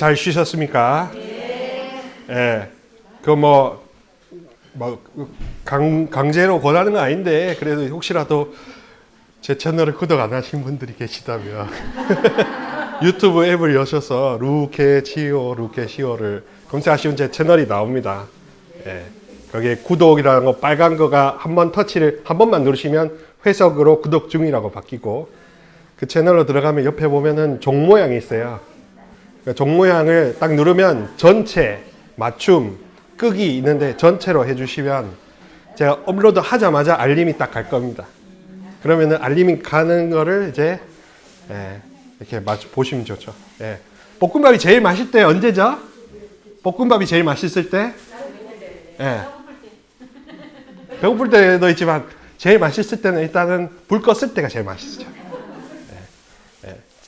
잘 쉬셨습니까? 예. 강제로 권하는 건 아닌데, 그래도 혹시라도 제 채널을 구독 안 하신 분들이 계시다면, 유튜브 앱을 여셔서 루케시오를 검색하시면 제 채널이 나옵니다. 예. 거기에 구독이라는 거 빨간 거가 한 번만 누르시면 회색으로 구독 중이라고 바뀌고, 그 채널로 들어가면 옆에 보면은 종 모양이 있어요. 종 모양을 딱 누르면 전체, 맞춤, 끄기 있는데 전체로 해주시면 제가 업로드 하자마자 알림이 딱 갈 겁니다. 그러면은 알림이 가는 거를 이제 이렇게 보시면 좋죠. 예. 볶음밥이 제일 맛있을 때 언제죠? 볶음밥이 제일 맛있을 때? 예. 배고플 때도 있지만 제일 맛있을 때는 일단은 불 껐을 때가 제일 맛있죠.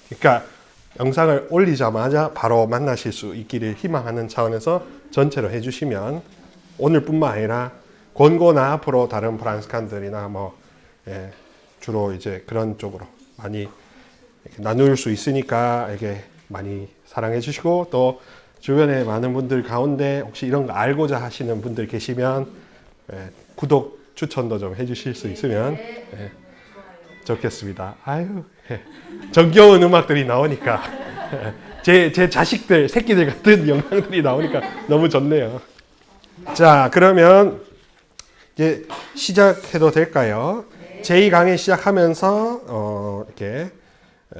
그러니까 영상을 올리자마자 바로 만나실 수 있기를 희망하는 차원에서 전체로 해주시면 오늘뿐만 아니라 권고나 앞으로 다른 프란스칸들이나 주로 이제 그런 쪽으로 많이 나눌 수 있으니까 이렇게 많이 사랑해 주시고, 또 주변에 많은 분들 가운데 혹시 이런 거 알고자 하시는 분들 계시면 구독 추천도 좀 해주실 수 있으면 좋겠습니다. 아유, 정겨운 음악들이 나오니까 제 자식들, 새끼들 같은 영상들이 나오니까 너무 좋네요. 자, 그러면 이제 시작해도 될까요? 제2강의 시작하면서 이렇게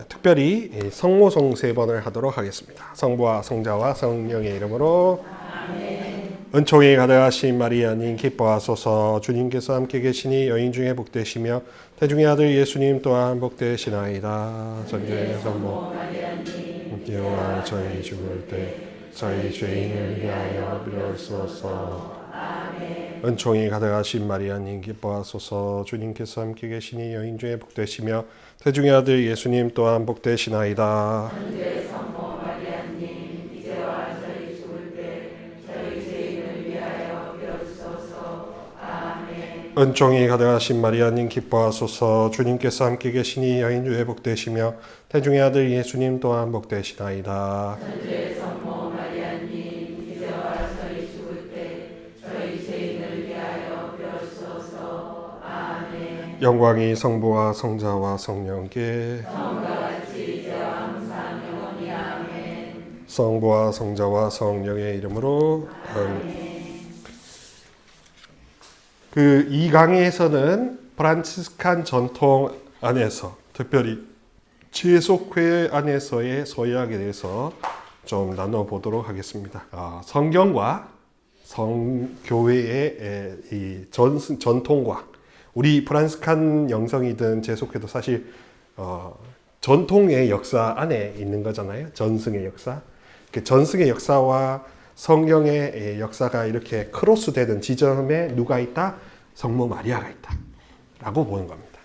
특별히 성모송 3번을 하도록 하겠습니다. 성부와 성자와 성령의 이름으로. 은총이 가득하신 마리아님 기뻐하소서. 주님께서 함께 계시니 여인 중에 복되시며 태중의 아들 예수님 또한 복되시나이다. 전주의 성모 마리아님 기와 저희 죽을 때 저희 죄인을 위하여 빌어주소서. 은총이 가득하신 마리아님 기뻐하소서. 주님께서 함께 계시니 여인 중에 복되시며 태중의 아들 예수님 또한 복되시나이다. 전주의 성모 마리아님 이제와 저희 죽을 때 저희 죄인을 위하여 빌어주소서. 아멘. 은총이 가득하신 마리아님 기뻐하소서. 주님께서 함께 계시니 여인 중에 복되시며 태중의 아들 예수님 또한 복되시나이다. 전주의 성모 마리아님 이제와 저희 죽을 때 저희 죄인을 위하여 빌어주소서. 아멘. 영광이 성부와 성자와 성령께 처음과 같이 이제와 항상 영원히 아멘. 성부와 성자와 성령의 이름으로 아멘. 이 강의에서는 프란치스칸 전통 안에서 특별히 제속회 안에서의 서약에 대해서 좀 나눠보도록 하겠습니다. 성경과 성교회의 이 전통과 우리 프란스칸 영성이든 제속회도 사실 전통의 역사 안에 있는 거잖아요. 전승의 역사. 그 전승의 역사와 성경의 역사가 이렇게 크로스되는 지점에 누가 있다? 성모 마리아가 있다 라고 보는 겁니다.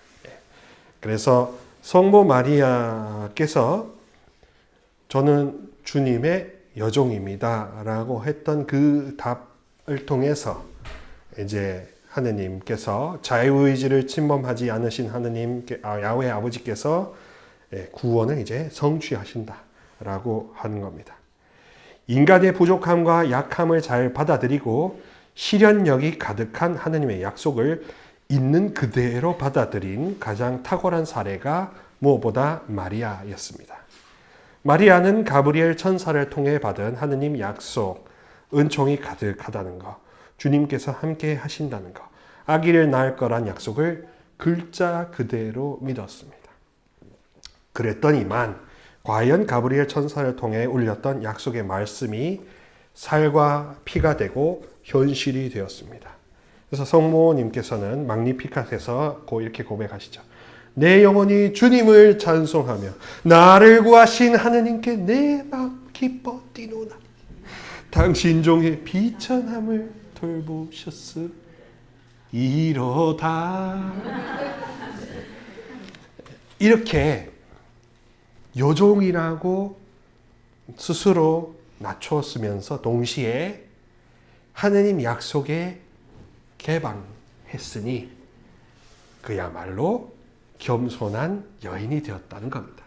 그래서 성모 마리아께서 저는 주님의 여종입니다 라고 했던 그 답을 통해서 이제 하느님께서 자유의지를 침범하지 않으신 하느님 야훼 아버지께서 구원을 이제 성취하신다 라고 하는 겁니다. 인간의 부족함과 약함을 잘 받아들이고 실현력이 가득한 하느님의 약속을 있는 그대로 받아들인 가장 탁월한 사례가 무엇보다 마리아였습니다. 마리아는 가브리엘 천사를 통해 받은 하느님 약속, 은총이 가득하다는 것, 주님께서 함께 하신다는 것, 아기를 낳을 거란 약속을 글자 그대로 믿었습니다. 그랬더니만 과연 가브리엘 천사를 통해 울렸던 약속의 말씀이 살과 피가 되고 현실이 되었습니다. 그래서 성모님께서는 magnificat에서 이렇게 고백하시죠. 내 영혼이 주님을 찬송하며 나를 구하신 하느님께 내 맘 기뻐 뛰노나. 당신 종의 비천함을 돌보셨으이로다. 이렇게 여종이라고 스스로 낮추었으면서 동시에 하느님 약속에 개방했으니 그야말로 겸손한 여인이 되었다는 겁니다.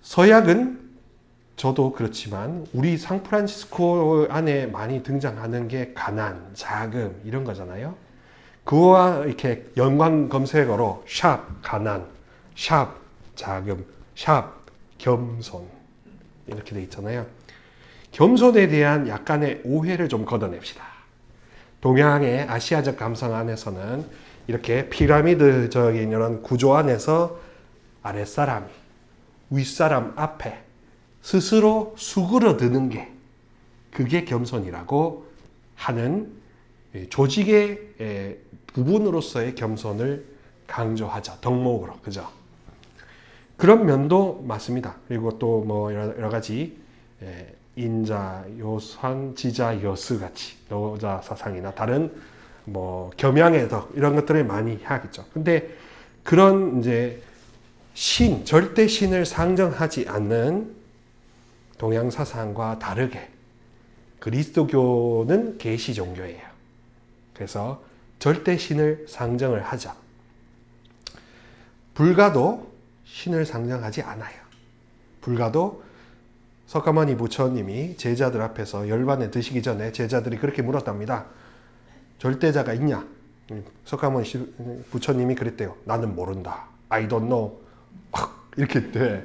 서약은 저도 그렇지만 우리 상프란시스코 안에 많이 등장하는 게 가난, 자금 이런 거잖아요. 그거와 이렇게 연관 검색어로 샵 가난, 샵 자금, 샵 겸손 이렇게 돼 있잖아요. 겸손에 대한 약간의 오해를 좀 걷어냅시다. 동양의 아시아적 감성 안에서는 이렇게 피라미드적인 이런 구조 안에서 아랫사람이 윗사람 앞에 스스로 수그러드는 게 그게 겸손이라고 하는 조직의 부분으로서의 겸손을 강조하죠. 덕목으로. 그죠? 그런 면도 맞습니다. 그리고 또 뭐 여러 가지 인자, 요산, 지자, 여스 같이 여자 사상이나 다른 뭐 겸양의 덕 이런 것들을 많이 하겠죠. 근데 그런 이제 절대 신을 상정하지 않는 동양 사상과 다르게 그리스도교는 계시 종교예요. 그래서 절대 신을 상정을 하죠. 불가도 신을 상정하지 않아요. 불가도 석가모니 부처님이 제자들 앞에서 열반에 드시기 전에 제자들이 그렇게 물었답니다. 절대자가 있냐? 석가모니 부처님이 그랬대요. 나는 모른다. I don't know. 이렇게 돼.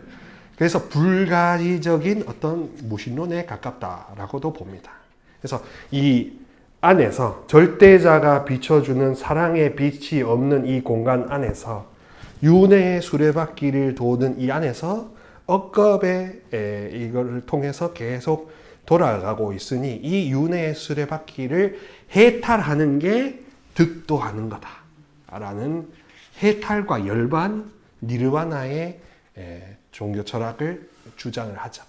그래서 불가지적인 어떤 무신론에 가깝다라고도 봅니다. 그래서 이 안에서 절대자가 비춰주는 사랑의 빛이 없는 이 공간 안에서 윤회의 수레바퀴를 도는 이 안에서 억겁의 이걸 통해서 계속 돌아가고 있으니 이 윤회의 수레바퀴를 해탈하는 게 득도하는 거다라는 해탈과 열반, 니르바나의 종교 철학을 주장을 하죠.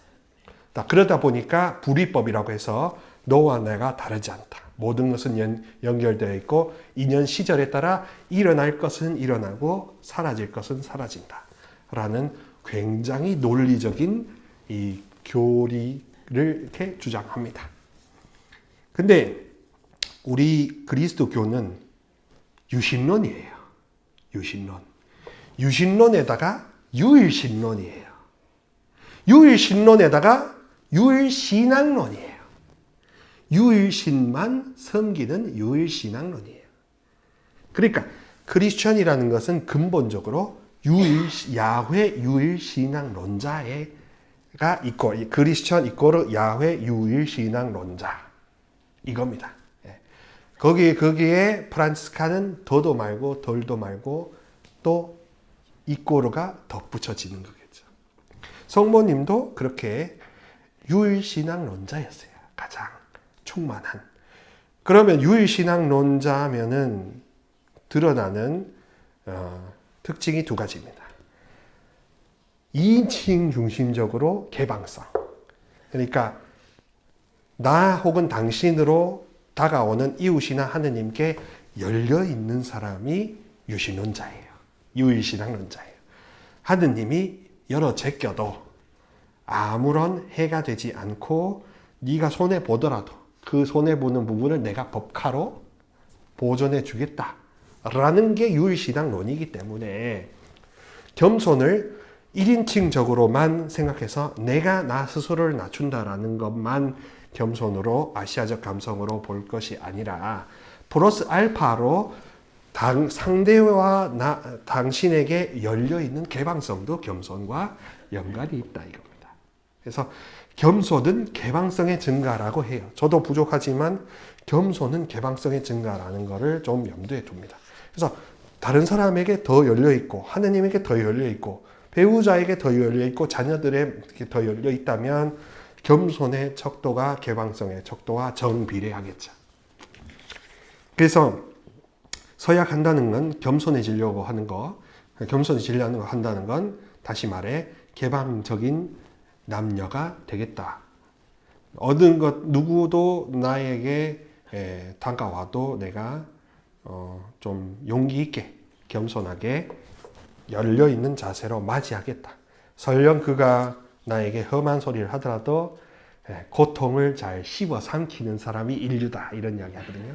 그러다 보니까 불이법이라고 해서 너와 내가 다르지 않다. 모든 것은 연결되어 있고 인연 시절에 따라 일어날 것은 일어나고 사라질 것은 사라진다. 라는 굉장히 논리적인 이 교리를 이렇게 주장합니다. 근데 우리 그리스도교는 유신론이에요. 유신론. 유신론에다가 유일신론이에요. 유일신론에다가 유일신앙론이에요. 유일신만 섬기는 유일신앙론이에요. 그러니까 크리스천이라는 것은 근본적으로 야훼 유일신앙론자가 있고 크리스천 이꼬르 야훼 유일신앙론자 이겁니다. 거기에 프란치스카는 더도 말고 덜도 말고 또 이꼬르가 덧붙여지는 거겠죠. 성모님도 그렇게 유일신앙론자였어요. 가장 충만한. 그러면 유일신앙론자면은 드러나는 특징이 두 가지입니다. 2인칭 중심적으로 개방성. 그러니까 나 혹은 당신으로 다가오는 이웃이나 하느님께 열려있는 사람이 유신론자예요. 유일신앙론자예요. 하느님이 열어 제껴도 아무런 해가 되지 않고 네가 손해보더라도 그 손해보는 부분을 내가 법카로 보존해 주겠다 라는 게 유일신앙론이기 때문에 겸손을 1인칭적으로만 생각해서 내가 나 스스로를 낮춘다라는 것만 겸손으로 아시아적 감성으로 볼 것이 아니라 플러스 알파로 상대와 당신에게 열려있는 개방성도 겸손과 연관이 있다 이겁니다. 그래서 겸손은 개방성의 증가라고 해요. 저도 부족하지만 겸손은 개방성의 증가라는 것을 좀 염두에 둡니다. 그래서 다른 사람에게 더 열려있고 하느님에게 더 열려있고 배우자에게 더 열려있고 자녀들에게 더 열려있다면 겸손의 척도가 개방성의 척도와 정비례하겠죠. 그래서 서약한다는 건 겸손해지려고 하는 거, 겸손해지려고 한다는 건 다시 말해 개방적인 남녀가 되겠다. 얻은 것 누구도 나에게 다가와도 내가 좀 용기 있게 겸손하게 열려있는 자세로 맞이하겠다. 설령 그가 나에게 험한 소리를 하더라도 고통을 잘 씹어 삼키는 사람이 인류다 이런 이야기 하거든요.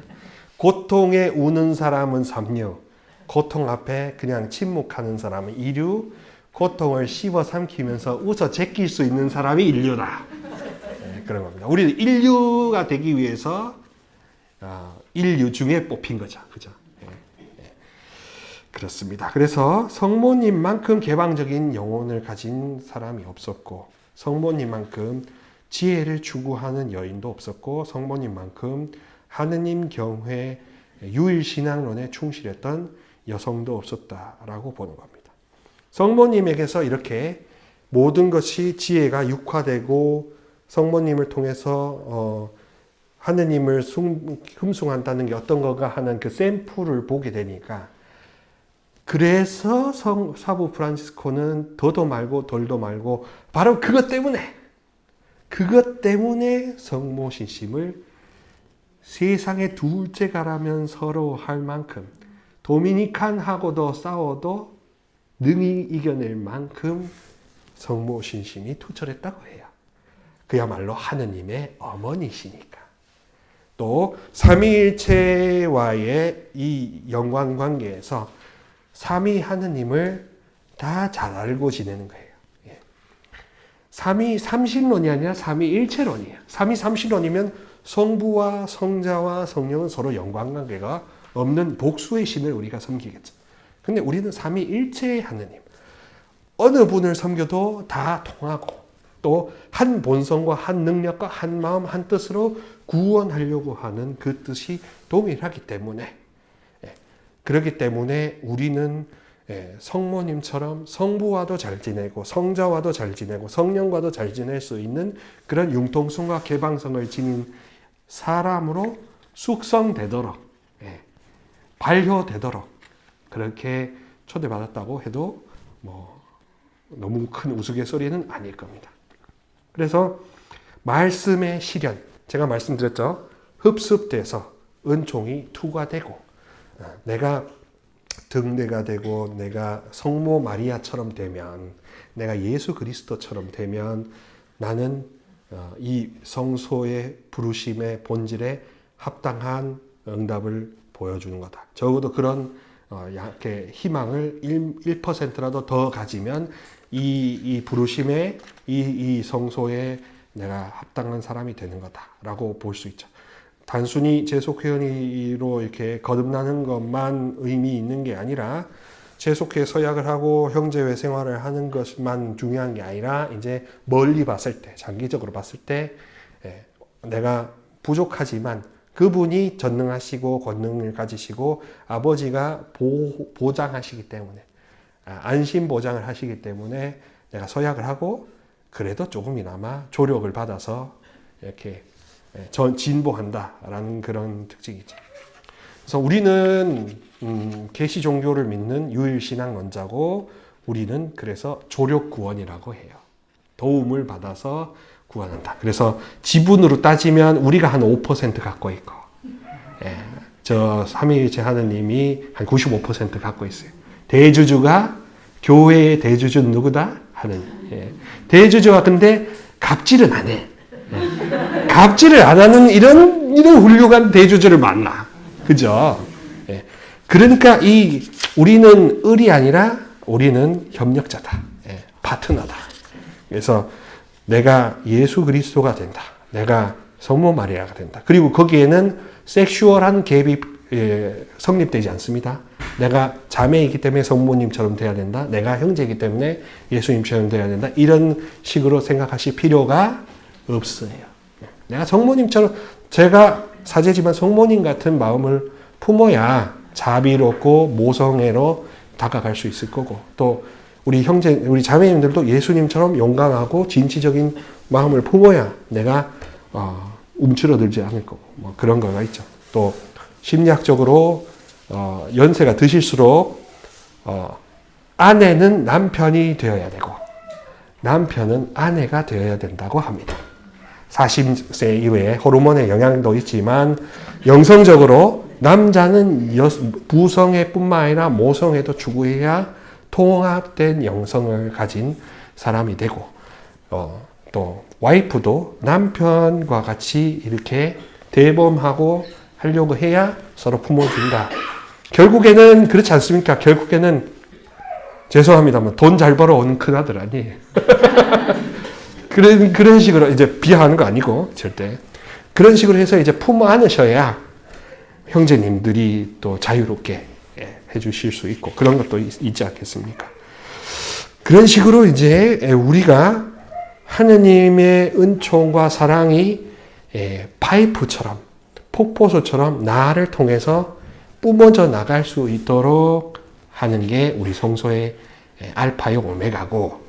고통에 우는 사람은 삼류, 고통 앞에 그냥 침묵하는 사람은 이류, 고통을 씹어 삼키면서 웃어 제낄 수 있는 사람이 인류다. 그런 겁니다. 우리는 인류가 되기 위해서 인류 중에 뽑힌 거죠. 그죠? 그렇습니다. 그래서 성모님만큼 개방적인 영혼을 가진 사람이 없었고, 성모님만큼 지혜를 추구하는 여인도 없었고, 성모님만큼 하느님 경외 유일신앙론에 충실했던 여성도 없었다라고 보는 겁니다. 성모님에게서 이렇게 모든 것이 지혜가 육화되고 성모님을 통해서 하느님을 흠숭한다는 게 어떤 건가 하는 그 샘플을 보게 되니까, 그래서 사부 프란치스코는 더도 말고 덜도 말고 바로 그것 때문에 성모 신심을 세상의 둘째가라면 서로 할 만큼, 도미니칸하고도 싸워도 능히 이겨낼 만큼 성모 신심이 투철했다고 해요. 그야말로 하느님의 어머니시니까. 또 삼위일체와의 이 연관관계에서 삼위 하느님을 다 잘 알고 지내는 거예요. 삼신론이 아니라 삼위일체론이에요. 삼신론이면 성부와 성자와 성령은 서로 연관관계가 없는 복수의 신을 우리가 섬기겠죠. 근데 우리는 삼위일체의 하느님, 어느 분을 섬겨도 다 통하고 또 한 본성과 한 능력과 한 마음 한 뜻으로 구원하려고 하는 그 뜻이 동일하기 때문에, 그렇기 때문에 우리는 성모님처럼 성부와도 잘 지내고 성자와도 잘 지내고 성령과도 잘 지낼 수 있는 그런 융통성과 개방성을 지닌 사람으로 숙성되도록, 발효되도록 그렇게 초대받았다고 해도 너무 큰 우스갯소리는 아닐 겁니다. 그래서 말씀의 실현, 제가 말씀드렸죠. 흡습돼서 은총이 투과되고, 내가 등대가 되고 내가 성모 마리아처럼 되면, 내가 예수 그리스도처럼 되면 나는 이 성소의 부르심의 본질에 합당한 응답을 보여주는 거다. 적어도 그런 약의 희망을 1%라도 더 가지면 이 부르심의 이 성소에 내가 합당한 사람이 되는 거다라고 볼 수 있죠. 단순히 재속회원으로 이렇게 거듭나는 것만 의미 있는 게 아니라, 재속회 서약을 하고 형제회 생활을 하는 것만 중요한 게 아니라, 이제 멀리 봤을 때, 장기적으로 봤을 때 내가 부족하지만 그분이 전능하시고 권능을 가지시고 아버지가 보장하시기 때문에, 안심 보장을 하시기 때문에 내가 서약을 하고 그래도 조금이나마 조력을 받아서 이렇게 진보한다라는 그런 특징이죠. 그래서 우리는 계시 종교를 믿는 유일신앙론자고, 우리는 그래서 조력 구원이라고 해요. 도움을 받아서 구원한다. 그래서 지분으로 따지면 우리가 한 5% 갖고 있고, 저 삼위일체 하느님이 한 95% 갖고 있어요. 대주주가, 교회의 대주주는 누구다? 하느님. 대주주가 근데 갑질은 안 해. 갑질을 안 하는 이런 훌륭한 대주주를 만나. 그죠? 그러니까 우리는 을이 아니라 우리는 협력자다. 파트너다. 그래서 내가 예수 그리스도가 된다. 내가 성모 마리아가 된다. 그리고 거기에는 섹슈얼한 갭이 성립되지 않습니다. 내가 자매이기 때문에 성모님처럼 돼야 된다. 내가 형제이기 때문에 예수님처럼 돼야 된다. 이런 식으로 생각하실 필요가 없어요. 내가 성모님처럼, 제가 사제지만 성모님 같은 마음을 품어야 자비롭고 모성애로 다가갈 수 있을 거고, 또 우리 형제, 우리 자매님들도 예수님처럼 용감하고 진취적인 마음을 품어야 내가 움츠러들지 않을 거고, 그런 거가 있죠. 또 심리학적으로 연세가 드실수록 아내는 남편이 되어야 되고 남편은 아내가 되어야 된다고 합니다. 40세 이후에 호르몬의 영향도 있지만 영성적으로 남자는 부성애뿐만 아니라 모성애도 추구해야 통합된 영성을 가진 사람이 되고, 또 와이프도 남편과 같이 이렇게 대범하고 하려고 해야 서로 품어준다. 결국에는 그렇지 않습니까? 결국에는 죄송합니다만 돈 잘 벌어오는 큰아들 아니에요. 그런 식으로 이제 비하하는 거 아니고 절대 그런 식으로 해서 이제 품 안으셔야 형제님들이 또 자유롭게 해주실 수 있고 그런 것도 있지 않겠습니까? 그런 식으로 이제 우리가 하느님의 은총과 사랑이 파이프처럼 폭포수처럼 나를 통해서 뿜어져 나갈 수 있도록 하는 게 우리 성소의 알파요 오메가고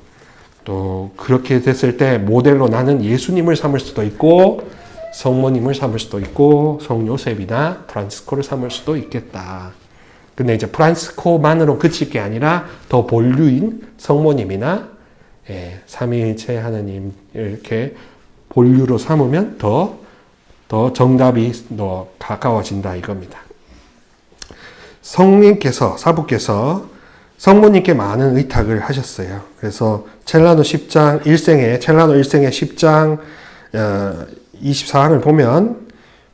또 그렇게 됐을 때 모델로 나는 예수님을 삼을 수도 있고 성모님을 삼을 수도 있고 성요셉이나 프란시스코를 삼을 수도 있겠다. 근데 이제 프란시스코만으로 그칠 게 아니라 더 본류인 성모님이나 삼위일체 하느님 이렇게 본류로 삼으면 더 정답이 더 가까워진다 이겁니다. 성님께서 사부께서 성모님께 많은 의탁을 하셨어요. 그래서 첼라노 10장 1생의 10장 24항을 보면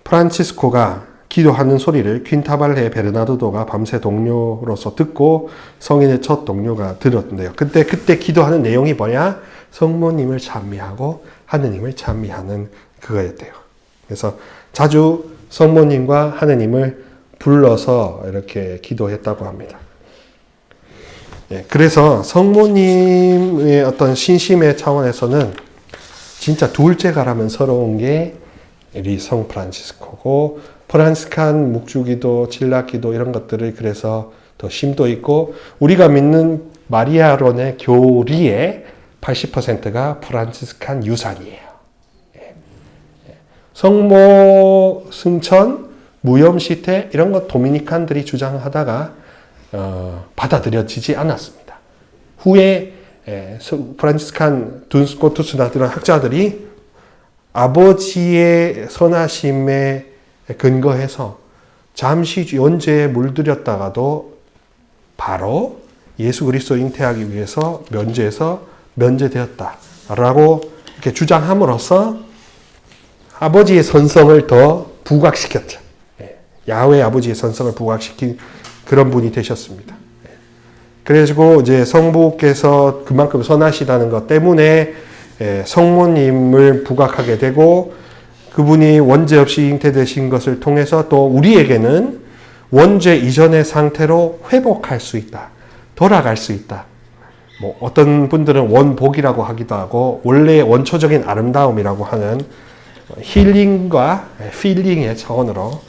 프란치스코가 기도하는 소리를 퀸타발레 베르나르도가 밤새 동료로서 듣고 성인의 첫 동료가 들었는데요. 그때 기도하는 내용이 뭐냐? 성모님을 찬미하고 하느님을 찬미하는 그거였대요. 그래서 자주 성모님과 하느님을 불러서 이렇게 기도했다고 합니다. 그래서 성모님의 어떤 신심의 차원에서는 진짜 둘째가라면 서러운 게 우리 성 프란치스코고 프란시스칸 묵주기도, 칠락기도 이런 것들을 그래서 더 심도 있고 우리가 믿는 마리아론의 교리의 80%가 프란치스칸 유산이에요. 성모 승천, 무염시태 이런 것 도미니칸들이 주장하다가 받아들여지지 않았습니다. 후에 프란치스칸 둔스코투스나 이런 학자들이 아버지의 선하심에 근거해서 잠시 원죄에 물들였다가도 바로 예수 그리스도 잉태하기 위해서 면제되었다라고 이렇게 주장함으로써 아버지의 선성을 더 부각시켰죠. 야훼 아버지의 선성을 부각시킨 그런 분이 되셨습니다. 그래가지고 이제 성부께서 그만큼 선하시다는 것 때문에 성모님을 부각하게 되고 그분이 원죄 없이 잉태되신 것을 통해서 또 우리에게는 원죄 이전의 상태로 회복할 수 있다. 돌아갈 수 있다. 뭐 어떤 분들은 원복이라고 하기도 하고 원래 원초적인 아름다움이라고 하는 힐링과 필링의 차원으로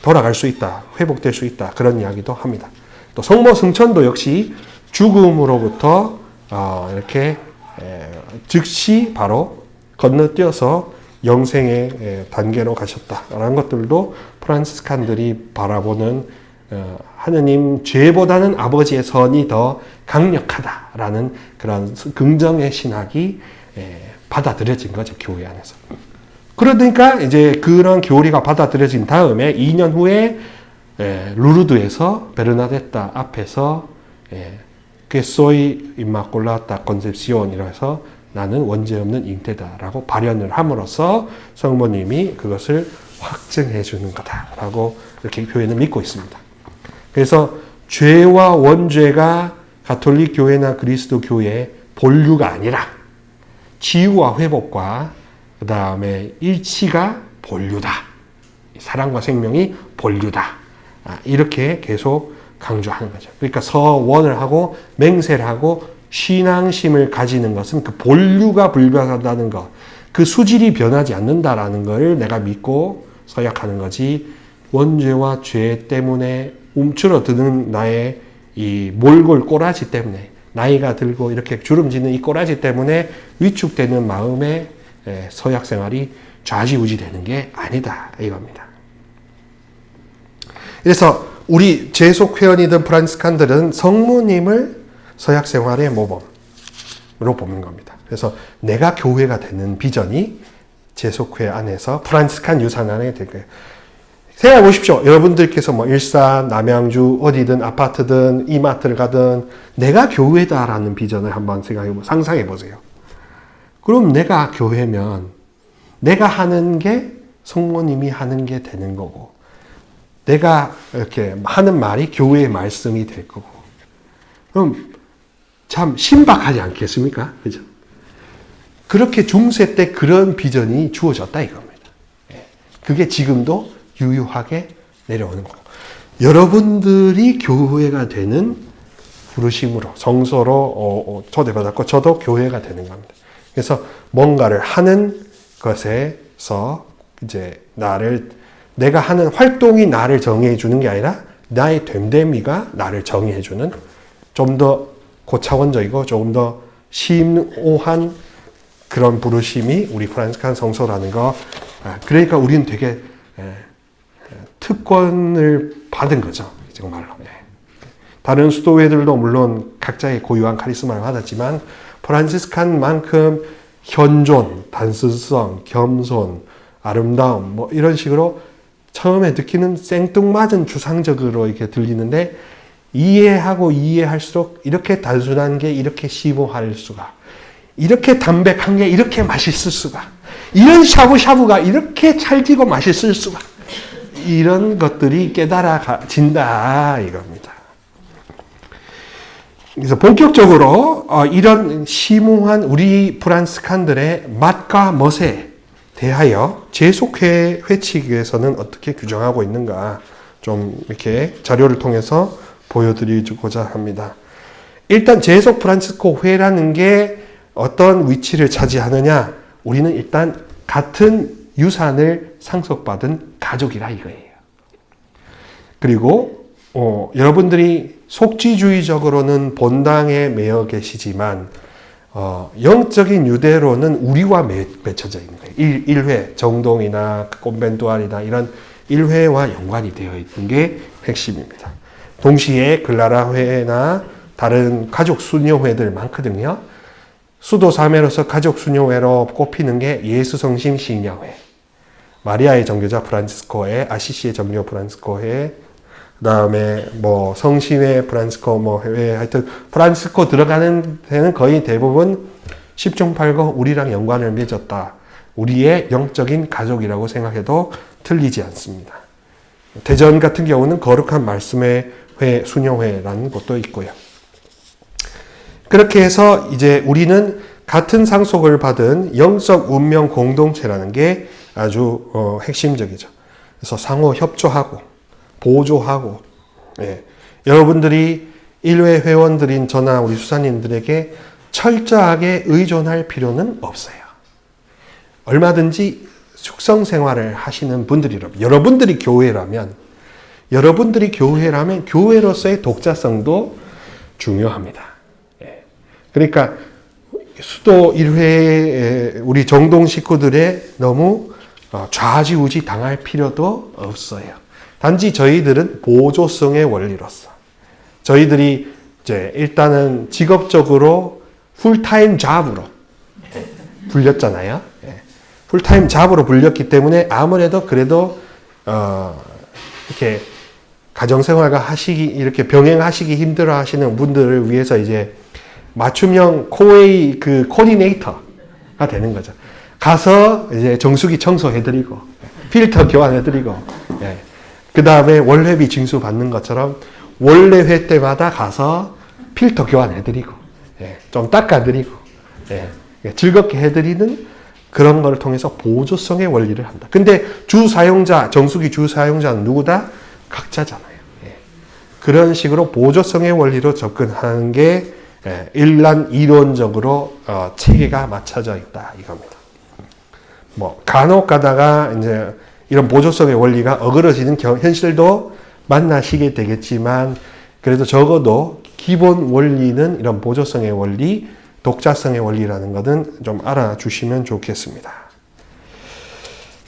돌아갈 수 있다. 회복될 수 있다. 그런 이야기도 합니다. 또 성모 승천도 역시 죽음으로부터 이렇게 즉시 바로 건너뛰어서 영생의 단계로 가셨다라는 것들도 프란시스칸들이 바라보는 하느님 죄보다는 아버지의 선이 더 강력하다라는 그런 긍정의 신학이 받아들여진 거죠. 교회 안에서. 그러니까 이제 그런 교리가 받아들여진 다음에 2년 후에 루르드에서 베르나데타 앞에서 que soy inmaculata concepcion이라 해서 나는 원죄 없는 잉태다라고 발현을 함으로써 성모님이 그것을 확증해 주는 거다라고 이렇게 교회는 믿고 있습니다. 그래서 죄와 원죄가 가톨릭 교회나 그리스도 교회의 본류가 아니라 치유와 회복과 그 다음에 일치가 본류다. 사랑과 생명이 본류다. 이렇게 계속 강조하는 거죠. 그러니까 서원을 하고 맹세를 하고 신앙심을 가지는 것은 그 본류가 불변한다는 것, 그 수질이 변하지 않는다라는 걸 내가 믿고 서약하는 거지 원죄와 죄 때문에 움츠러드는 나의 이 몰골 꼬라지 때문에 나이가 들고 이렇게 주름지는 이 꼬라지 때문에 위축되는 마음의 서약 생활이 좌지우지 되는 게 아니다 이겁니다. 그래서 우리 재속 회원이든 프란시스칸들은 성모님을 서약 생활의 모범으로 보는 겁니다. 그래서 내가 교회가 되는 비전이 재속회 안에서 프란시스칸 유산 안에 될 거예요. 생각해 보십시오. 여러분들께서 뭐 일산, 남양주, 어디든 아파트든 이마트를 가든 내가 교회다라는 비전을 한번 상상해 보세요. 그럼 내가 교회면 내가 하는 게 성모님이 하는 게 되는 거고 내가 이렇게 하는 말이 교회의 말씀이 될 거고 그럼 참 신박하지 않겠습니까? 그죠? 그렇게 중세 때 그런 비전이 주어졌다 이겁니다. 그게 지금도 유효하게 내려오는 거고. 여러분들이 교회가 되는 부르심으로, 성소로 초대받았고, 저도 교회가 되는 겁니다. 그래서 뭔가를 하는 것에서 이제 내가 하는 활동이 나를 정의해 주는 게 아니라 나의 됨됨이가 나를 정의해 주는 좀 더 고차원적이고 조금 더 심오한 그런 부르심이 우리 프란시스칸 성소라는 거. 그러니까 우리는 되게 특권을 받은 거죠. 정말로. 다른 수도회들도 물론 각자의 고유한 카리스마를 받았지만 프란시스칸만큼 현존, 단순성, 겸손, 아름다움 뭐 이런 식으로 처음에 듣기는 생뚱맞은 주상적으로 이렇게 들리는데 이해하고 이해할수록 이렇게 단순한 게 이렇게 심오할 수가, 이렇게 담백한 게 이렇게 맛있을 수가, 이런 샤브샤브가 이렇게 찰지고 맛있을 수가, 이런 것들이 깨달아진다 이겁니다. 그래서 본격적으로 이런 심오한 우리 프란시스칸들의 맛과 멋에 대하여 제속회 회칙에서는 어떻게 규정하고 있는가 좀 이렇게 자료를 통해서 보여드리고자 합니다. 일단 제속 프란시스코 회라는 게 어떤 위치를 차지하느냐, 우리는 일단 같은 유산을 상속받은 가족이라 이거예요. 그리고 여러분들이 속지주의적으로는 본당에 매여 계시지만 영적인 유대로는 우리와 맺혀져 있는 거예요. 일회, 정동이나 콘벤투알이나 이런 일회와 연관이 되어 있는 게 핵심입니다. 동시에 글라라회나 다른 가족 수녀회들 많거든요. 수도 사매로서 가족 수녀회로 꼽히는 게 예수성심 시녀회, 마리아의 정교자 프란치스코회, 아시시의 정교 프란치스코회, 그다음에 뭐 성심회 프란치스코 뭐 회, 하여튼 프란치스코 들어가는 데는 거의 대부분 10중 8구 우리랑 연관을 맺었다. 우리의 영적인 가족이라고 생각해도 틀리지 않습니다. 대전 같은 경우는 거룩한 말씀의 회, 수녀회라는 곳도 있고요. 그렇게 해서 이제 우리는 같은 상속을 받은 영적 운명 공동체라는 게 아주 핵심적이죠. 그래서 상호 협조하고 보조하고, 여러분들이 일회 회원들인 저나 우리 수사님들에게 철저하게 의존할 필요는 없어요. 얼마든지 숙성 생활을 하시는 분들이라면, 여러분들이 교회라면 교회로서의 독자성도 중요합니다. 그러니까 수도 1회에 우리 정동 식구들의 너무 좌지우지 당할 필요도 없어요. 단지 저희들은 보조성의 원리로서 저희들이 이제 일단은 직업적으로 풀타임 잡으로 불렸잖아요. 풀타임 잡으로 불렸기 때문에 아무래도 그래도 이렇게 가정생활과 이렇게 병행하시기 힘들어 하시는 분들을 위해서 이제 맞춤형 코웨이 그 코디네이터가 되는 거죠. 가서 이제 정수기 청소해드리고 필터 교환해드리고, 그 다음에 월회비 징수 받는 것처럼 원래회 때마다 가서 필터 교환해드리고, 좀 닦아드리고, 즐겁게 해드리는 그런 걸 통해서 보조성의 원리를 한다. 근데 주사용자, 정수기 주사용자는 누구다? 각자잖아요. 그런 식으로 보조성의 원리로 접근하는 게 일란 이론적으로 체계가 맞춰져 있다 이겁니다. 뭐 간혹 가다가 이제 이런 보조성의 원리가 어그러지는 현실도 만나시게 되겠지만 그래도 적어도 기본 원리는 이런 보조성의 원리, 독자성의 원리라는 것은 좀 알아주시면 좋겠습니다.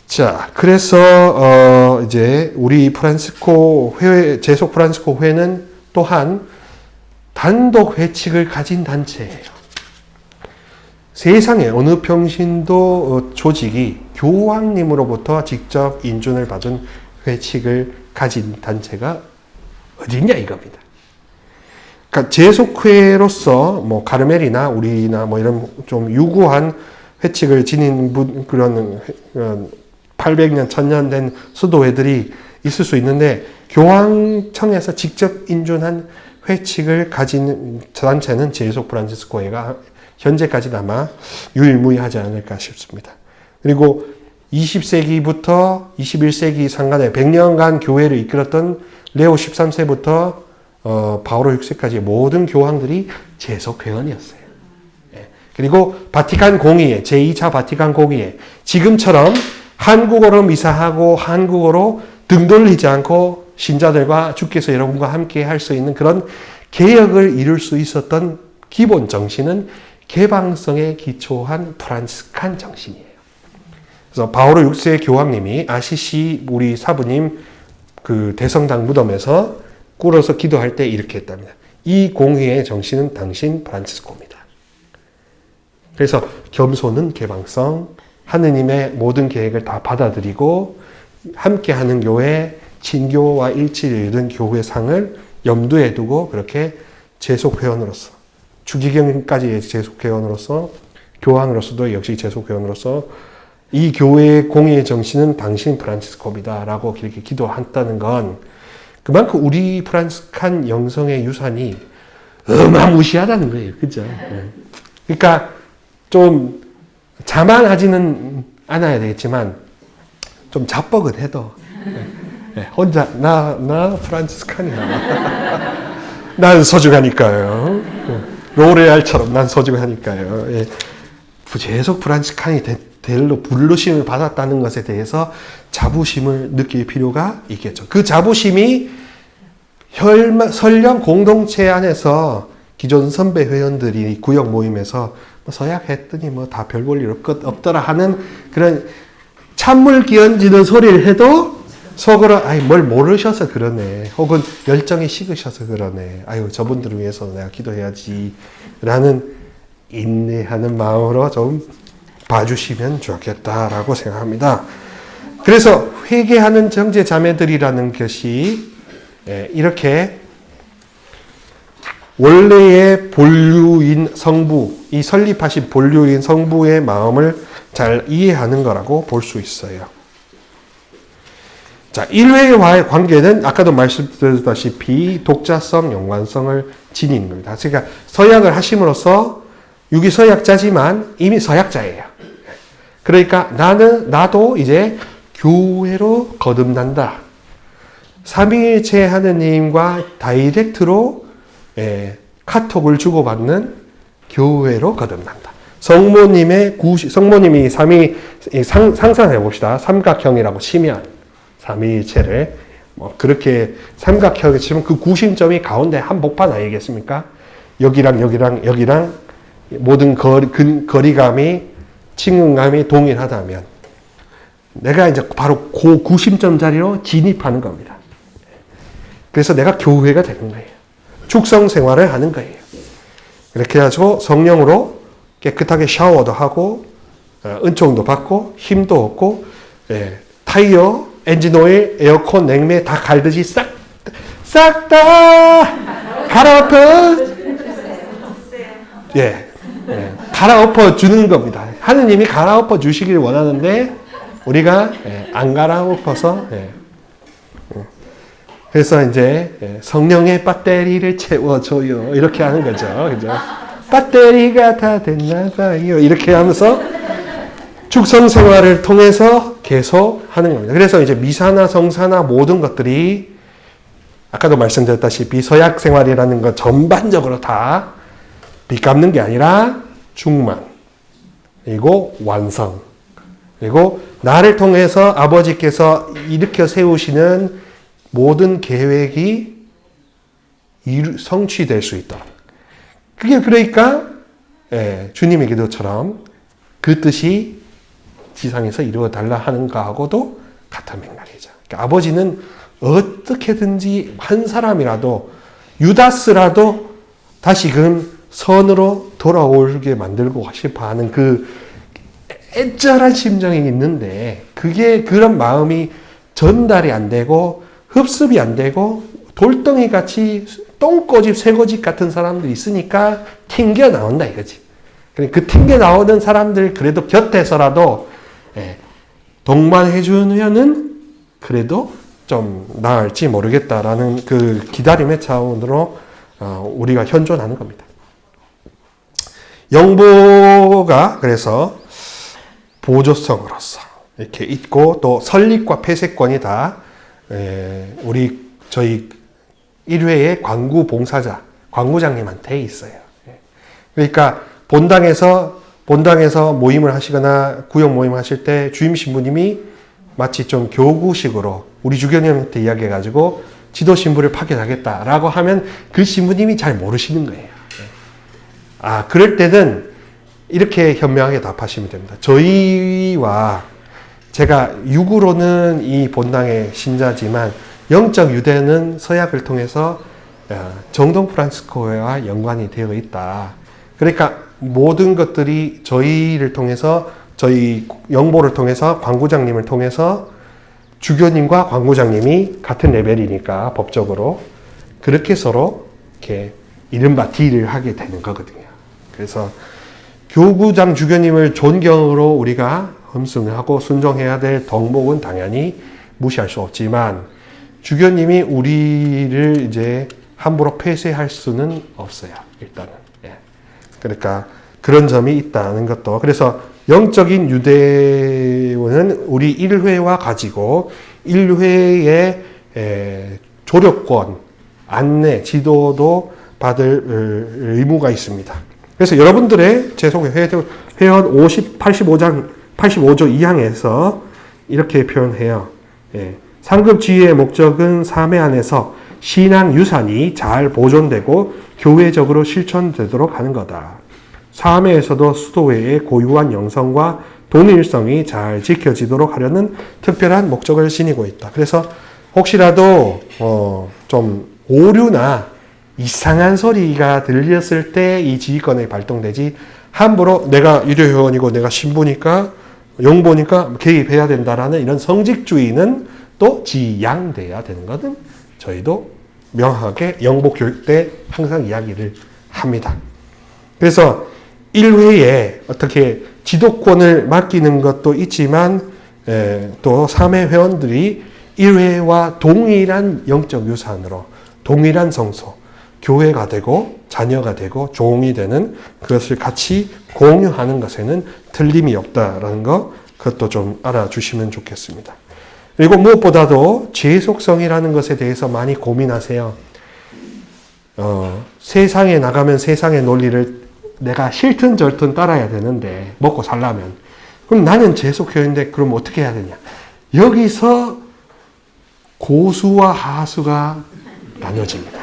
자, 그래서 이제 우리 프란시스코 회, 제속 프란시스코 회는 또한 단독 회칙을 가진 단체예요. 세상에 어느 평신도 조직이 교황님으로부터 직접 인준을 받은 회칙을 가진 단체가 어디냐 이겁니다. 그러니까 제속회로서 뭐 카르멜이나 우리나 뭐 이런 좀 유구한 회칙을 지닌 그런 800년, 1000년 된 수도회들이 있을 수 있는데 교황청에서 직접 인준한 회칙을 가진 단체는 제속 프란치스코회가 현재까지는 아마 유일무이하지 않을까 싶습니다. 그리고 20세기부터 21세기 상간에 100년간 교회를 이끌었던 레오 13세부터 바오로 6세까지 모든 교황들이 제속회원이었어요. 그리고 바티칸 공의회, 제2차 바티칸 공의회, 지금처럼 한국어로 미사하고 한국어로 등 돌리지 않고 신자들과 주께서 여러분과 함께 할 수 있는 그런 개혁을 이룰 수 있었던 기본 정신은 개방성에 기초한 프란치스칸 정신이에요. 그래서 바오로 6세 교황님이 아시시 우리 사부님 그 대성당 무덤에서 꿇어서 기도할 때 이렇게 했답니다. 이 공의의 정신은 당신 프란치스코입니다. 그래서 겸손은 개방성, 하느님의 모든 계획을 다 받아들이고 함께하는 교회, 친교와 일치를 이룬 교회상을 염두에 두고 그렇게 제속회원으로서 주기경까지 제속회원으로서 교황으로서도 역시 제속회원으로서 이 교회의 공의의 정신은 당신 프란치스코입니다 라고 이렇게 기도한다는 건 그만큼 우리 프란치스칸 영성의 유산이 어마무시하다는 거예요. 그죠? 그러니까 좀 자만하지는 않아야 되겠지만 좀 자뻑은 혼자 나 프란치스칸이야. 난 소중하니까요. 로레알처럼 난 소중하니까요. 계속 프란치스칸이 델로 부르심을 받았다는 것에 대해서 자부심을 느낄 필요가 있겠죠. 그 자부심이 설령 공동체 안에서 기존 선배 회원들이 구역 모임에서 서약했더니 뭐 다 별 볼 일 없더라 하는 그런 찬물 끼얹는 소리를 해도 속으로 아이 뭘 모르셔서 그러네 혹은 열정이 식으셔서 그러네 아유 저분들을 위해서 내가 기도해야지 라는 인내하는 마음으로 좀 봐주시면 좋겠다라고 생각합니다. 그래서 회개하는 형제 자매들이라는 것이 이렇게 원래의 본류인 성부, 이 설립하신 본류인 성부의 마음을 잘 이해하는 거라고 볼 수 있어요. 자, 일회와의 관계는 아까도 말씀드렸다시피 독자성, 연관성을 지닌 겁니다. 그러니까 서약을 하심으로써 유기 서약자지만 이미 서약자예요. 그러니까 나도 이제 교회로 거듭난다. 삼위일체 하느님과 다이렉트로 카톡을 주고받는 교회로 거듭난다. 성모님이 상상해 봅시다. 삼각형이라고 치면 삼위일체를 그렇게 삼각형에 치면 그 구심점이 가운데 한복판 아니겠습니까? 여기랑 모든 거리감이 친근감이 동일하다면 내가 이제 바로 그 구심점 자리로 진입하는 겁니다. 그래서 내가 교회가 되는 거예요. 축성 생활을 하는 거예요. 이렇게 해서 성령으로 깨끗하게 샤워도 하고 은총도 받고 힘도 얻고 타이어, 엔진오일, 에어컨, 냉매 다 갈듯이 싹 다 갈아엎어 갈아엎어 주는 겁니다. 하느님이 갈아엎어 주시길 원하는데 우리가 안 갈아엎어서 그래서 이제 성령의 배터리를 채워줘요 이렇게 하는 거죠. 그죠? 배터리가 다 됐나 봐요 이렇게 하면서 축성 생활을 통해서 계속 하는 겁니다. 그래서 이제 미사나 성사나 모든 것들이 아까도 말씀드렸다시피 서약 생활이라는 것 전반적으로 다 빚갚는 게 아니라 충만 그리고 완성 그리고 나를 통해서 아버지께서 일으켜 세우시는 모든 계획이 성취될 수 있도록 그게 그러니까 주님의 기도처럼 그 뜻이 지상에서 이루어달라 하는 거하고도 같은 맥락이죠. 그러니까 아버지는 어떻게든지 한 사람이라도 유다스라도 다시금 선으로 돌아오게 만들고 싶어하는 그 애절한 심정이 있는데 그게 그런 마음이 전달이 안 되고 흡습이 안 되고 돌덩이 같이 똥꼬집 쇠고집 같은 사람들이 있으니까 튕겨 나온다 이거지. 그 튕겨 나오는 사람들 그래도 곁에서라도 동반해주면은 그래도 좀 나을지 모르겠다라는 그 기다림의 차원으로 우리가 현존하는 겁니다. 영보가 그래서 보조성으로서 이렇게 있고 또 설립과 폐쇄권이 다 저희 1회의 광구 봉사자, 광구장님한테 있어요. 그러니까 본당에서 모임을 하시거나 구역 모임을 하실 때 주임 신부님이 마치 좀 교구식으로 우리 주교님한테 이야기해가지고 지도 신부를 파견하겠다라고 하면 그 신부님이 잘 모르시는 거예요. 그럴 때는 이렇게 현명하게 답하시면 됩니다. 저희와 제가 육으로는 이 본당의 신자지만 영적 유대는 서약을 통해서 정동 프란치스코와 연관이 되어 있다. 그러니까 모든 것들이 저희를 통해서 저희 영보를 통해서 광구장님을 통해서 주교님과 광구장님이 같은 레벨이니까 법적으로 그렇게 서로 이렇게 이른바 딜을 하게 되는 거거든요. 그래서 교구장 주교님을 존경으로 우리가 흠승하고 순종해야 될 덕목은 당연히 무시할 수 없지만 주교님이 우리를 이제 함부로 폐쇄할 수는 없어요. 일단은. 그러니까 그런 점이 있다는 것도. 그래서 영적인 유대원은 우리 1회와 가지고 1회의 조력권, 안내, 지도도 받을 의무가 있습니다. 그래서 여러분들의 회원 85조 2항에서 이렇게 표현해요. 상급 지휘의 목적은 사회 안에서 신앙 유산이 잘 보존되고 교회적으로 실천되도록 하는 거다. 사회에서도 수도회의 고유한 영성과 동일성이 잘 지켜지도록 하려는 특별한 목적을 지니고 있다. 그래서 혹시라도 좀 오류나 이상한 소리가 들렸을 때 이 지휘권이 발동되지 함부로 내가 유료회원이고 내가 신부니까 영보니까 개입해야 된다라는 이런 성직주의는 또 지양돼야 되는 것은 저희도 명확하게 영보 교육 때 항상 이야기를 합니다. 그래서 1회에 어떻게 지도권을 맡기는 것도 있지만 또 3회 회원들이 1회와 동일한 영적 유산으로 동일한 성소, 교회가 되고 자녀가 되고 종이 되는 그것을 같이 공유하는 것에는 틀림이 없다라는 거 그것도 좀 알아주시면 좋겠습니다. 그리고 무엇보다도 죄속성이라는 것에 대해서 많이 고민하세요. 세상에 나가면 세상의 논리를 내가 싫든 절든 따라야 되는데 먹고 살려면 그럼 나는 죄속회인데 그럼 어떻게 해야 되냐? 여기서 고수와 하수가 나눠집니다.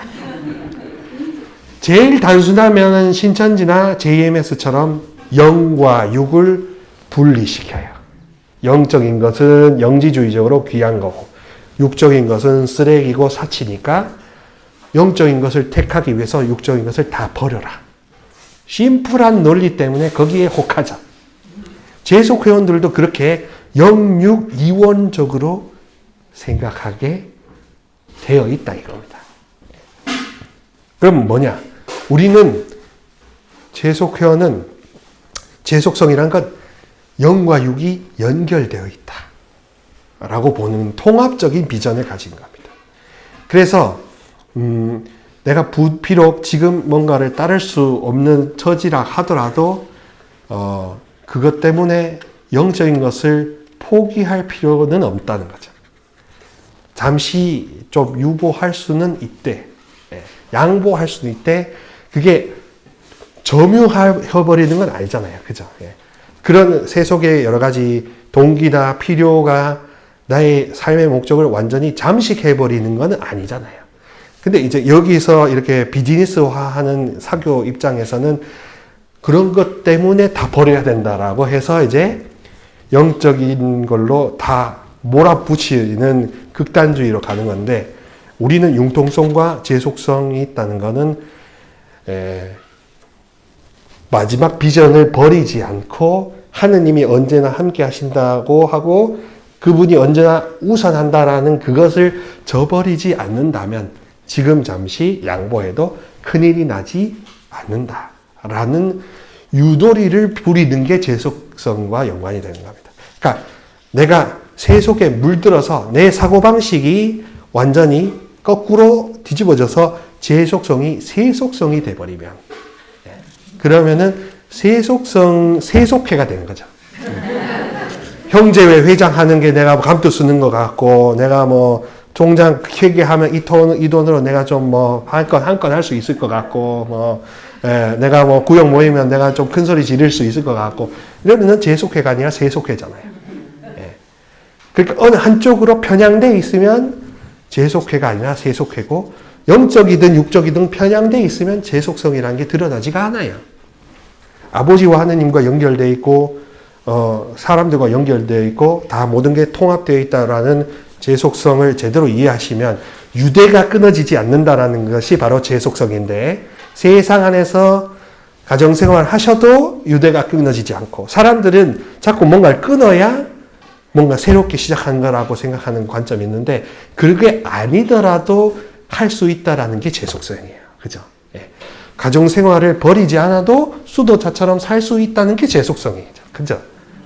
제일 단순하면 신천지나 JMS처럼 영과 육을 분리시켜요. 영적인 것은 영지주의적으로 귀한 거고 육적인 것은 쓰레기고 사치니까 영적인 것을 택하기 위해서 육적인 것을 다 버려라. 심플한 논리 때문에 거기에 혹하자. 재속회원들도 그렇게 영육 이원적으로 생각하게 되어 있다 이겁니다. 그럼 뭐냐? 우리는 재속회원은 재속성이란 건 영과 육이 연결되어 있다 라고 보는 통합적인 비전을 가진 겁니다. 그래서 내가 비록 지금 뭔가를 따를 수 없는 처지라 하더라도 그것 때문에 영적인 것을 포기할 필요는 없다는 거죠. 잠시 좀 유보할 수는 있대. 양보할 수는 있대. 그게 점유해버리는 건 아니잖아요. 그죠? 그런 세속의 여러 가지 동기나 필요가 나의 삶의 목적을 완전히 잠식해버리는 건 아니잖아요. 근데 이제 여기서 이렇게 비즈니스화하는 사교 입장에서는 그런 것 때문에 다 버려야 된다라고 해서 이제 영적인 걸로 다 몰아붙이는 극단주의로 가는 건데 우리는 융통성과 재속성이 있다는 거는 마지막 비전을 버리지 않고 하느님이 언제나 함께 하신다고 하고 그분이 언제나 우선한다라는 그것을 저버리지 않는다면 지금 잠시 양보해도 큰일이 나지 않는다라는 유도리를 부리는 게 재속성과 연관이 되는 겁니다. 그러니까 내가 세속에 물들어서 내 사고방식이 완전히 거꾸로 뒤집어져서 제 속성이 세속성이 돼버리면, 그러면은 세속회가 되는 거죠. 형제회 회장하는 게 내가 감투 쓰는 것 같고, 내가 뭐 종장 회계하면 이 돈으로 내가 좀 뭐 한 건 할 수 있을 것 같고, 내가 뭐 구역 모이면 내가 좀 큰 소리 지를 수 있을 것 같고, 이러면은 제속회가 아니라 세속회잖아요. 그러니까 어느 한쪽으로 편향돼 있으면 제속회가 아니라 세속회고, 영적이든 육적이든 편향돼 있으면 제속성이라는 게 드러나지가 않아요. 아버지와 하느님과 연결되어 있고, 사람들과 연결되어 있고, 다 모든 게 통합되어 있다라는 제속성을 제대로 이해하시면 유대가 끊어지지 않는다라는 것이 바로 제속성인데, 세상 안에서 가정생활 하셔도 유대가 끊어지지 않고, 사람들은 자꾸 뭔가를 끊어야 뭔가 새롭게 시작하는 거라고 생각하는 관점이 있는데, 그게 아니더라도 할 수 있다라는 게 제속성이에요. 그죠? 예. 가정생활을 버리지 않아도 수도자처럼 살 수 있다는 게 제속성이죠. 그죠?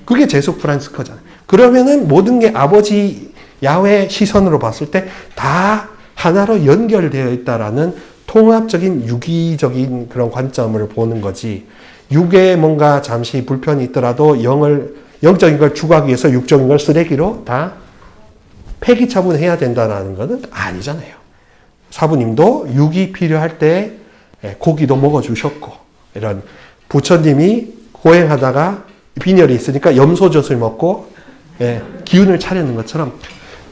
그게 제속 프란스커잖아요. 그러면은 모든 게 아버지 야훼 시선으로 봤을 때 다 하나로 연결되어 있다라는 통합적인 유기적인 그런 관점을 보는 거지, 육에 뭔가 잠시 불편이 있더라도 영적인 걸 추구하기 위해서 육적인 걸 쓰레기로 다 폐기 처분해야 된다는 것은 아니잖아요. 사부님도 육이 필요할 때 고기도 먹어주셨고, 이런 부처님이 고행하다가 빈혈이 있으니까 염소젖을 먹고 기운을 차리는 것처럼